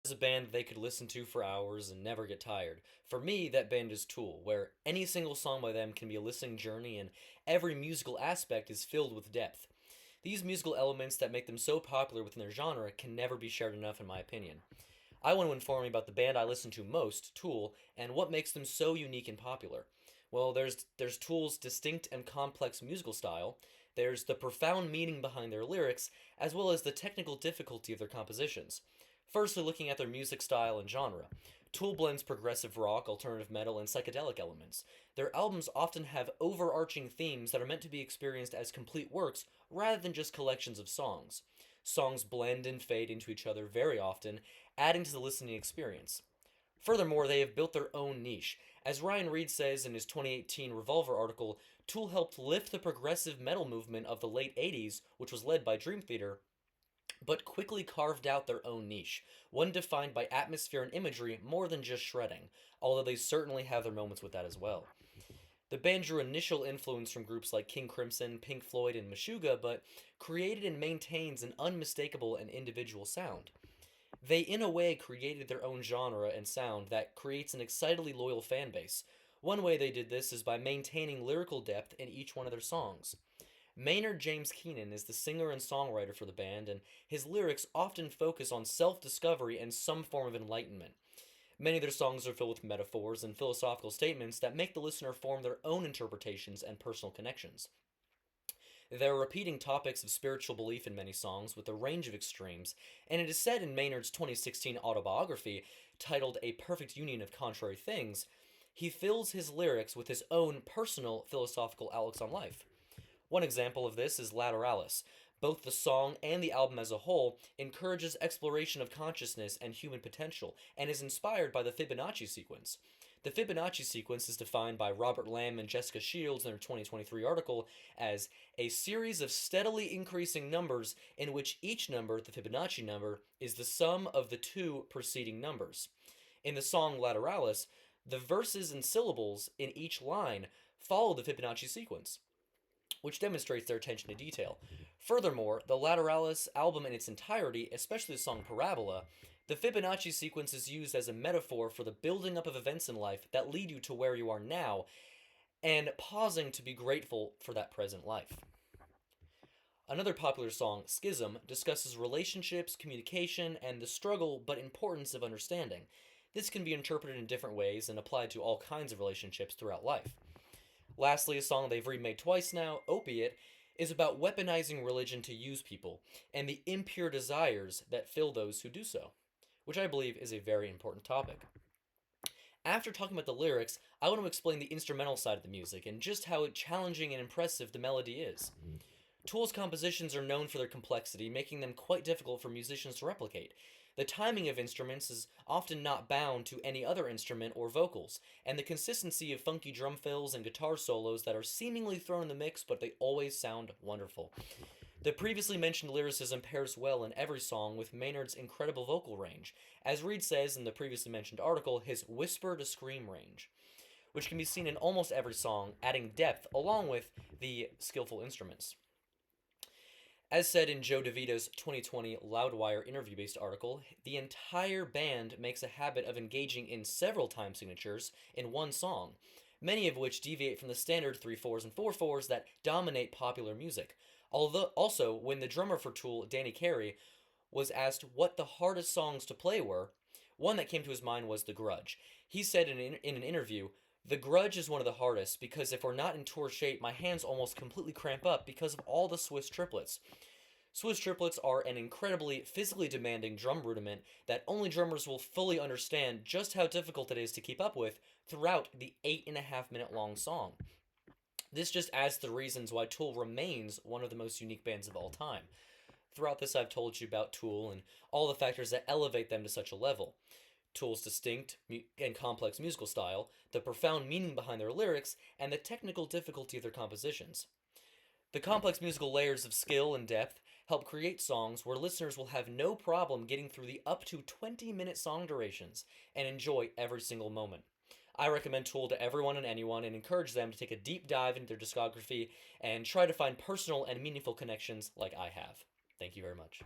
is a band they could listen to for hours and never get tired. For me, that band is Tool, where any single song by them can be a listening journey and every musical aspect is filled with depth. These musical elements that make them so popular within their genre can never be shared enough, in my opinion. I want to inform you about the band I listen to most, Tool, and what makes them so unique and popular. Well, there's Tool's distinct and complex musical style, there's the profound meaning behind their lyrics, as well as the technical difficulty of their compositions. Firstly, looking at their music style and genre. Tool blends progressive rock, alternative metal, and psychedelic elements. Their albums often have overarching themes that are meant to be experienced as complete works rather than just collections of songs. Songs blend and fade into each other very often, adding to the listening experience. Furthermore, they have built their own niche. As Ryan Reed says in his 2018 Revolver article, Tool helped lift the progressive metal movement of the late 80s, which was led by Dream Theater, but quickly carved out their own niche, one defined by atmosphere and imagery more than just shredding, although they certainly have their moments with that as well. The band drew initial influence from groups like King Crimson, Pink Floyd, and Meshuggah, but created and maintains an unmistakable and individual sound. They, in a way, created their own genre and sound that creates an excitedly loyal fan base. One way they did this is by maintaining lyrical depth in each one of their songs. Maynard James Keenan is the singer and songwriter for the band, and his lyrics often focus on self discovery and some form of enlightenment. Many of their songs are filled with metaphors and philosophical statements that make the listener form their own interpretations and personal connections. There are repeating topics of spiritual belief in many songs with a range of extremes, and it is said in Maynard's 2016 autobiography, titled A Perfect Union of Contrary Things, he fills his lyrics with his own personal philosophical outlooks on life. One example of this is Lateralis. Both the song and the album as a whole encourages exploration of consciousness and human potential, and is inspired by the Fibonacci sequence. The Fibonacci sequence is defined by Robert Lamb and Jessica Shields in their 2023 article as a series of steadily increasing numbers in which each number, the Fibonacci number, is the sum of the two preceding numbers. In the song Lateralis, the verses and syllables in each line follow the Fibonacci sequence, which demonstrates their attention to detail. Furthermore, the Lateralis album in its entirety, especially the song Parabola, the Fibonacci sequence is used as a metaphor for the building up of events in life that lead you to where you are now, and pausing to be grateful for that present life. Another popular song, Schism, discusses relationships, communication, and the struggle but importance of understanding. This can be interpreted in different ways and applied to all kinds of relationships throughout life. Lastly, a song they've remade twice now, Opiate, is about weaponizing religion to use people, and the impure desires that fill those who do so, which I believe is a very important topic. After talking about the lyrics, I want to explain the instrumental side of the music and just how challenging and impressive the melody is. Tool's compositions are known for their complexity, making them quite difficult for musicians to replicate. The timing of instruments is often not bound to any other instrument or vocals, and the consistency of funky drum fills and guitar solos that are seemingly thrown in the mix, but they always sound wonderful. The previously mentioned lyricism pairs well in every song with Maynard's incredible vocal range, as Reed says in the previously mentioned article, his whisper to scream range, which can be seen in almost every song, adding depth along with the skillful instruments. As said in Joe DeVito's 2020 Loudwire interview based article, the entire band makes a habit of engaging in several time signatures in one song, many of which deviate from the standard 3/4s and 4/4s that dominate popular music. Although, also, when the drummer for Tool, Danny Carey, was asked what the hardest songs to play were, one that came to his mind was The Grudge. He said in an interview, "The Grudge is one of the hardest because if we're not in tour shape, my hands almost completely cramp up because of all the Swiss triplets. Swiss triplets are an incredibly physically demanding drum rudiment that only drummers will fully understand just how difficult it is to keep up with throughout the 8.5 minute long song. This just adds to the reasons why Tool remains one of the most unique bands of all time. Throughout this, I've told you about Tool and all the factors that elevate them to such a level. Tool's distinct and complex musical style, the profound meaning behind their lyrics, and the technical difficulty of their compositions. The complex musical layers of skill and depth help create songs where listeners will have no problem getting through the up to 20-minute song durations and enjoy every single moment. I recommend Tool to everyone and anyone and encourage them to take a deep dive into their discography and try to find personal and meaningful connections like I have. Thank you very much.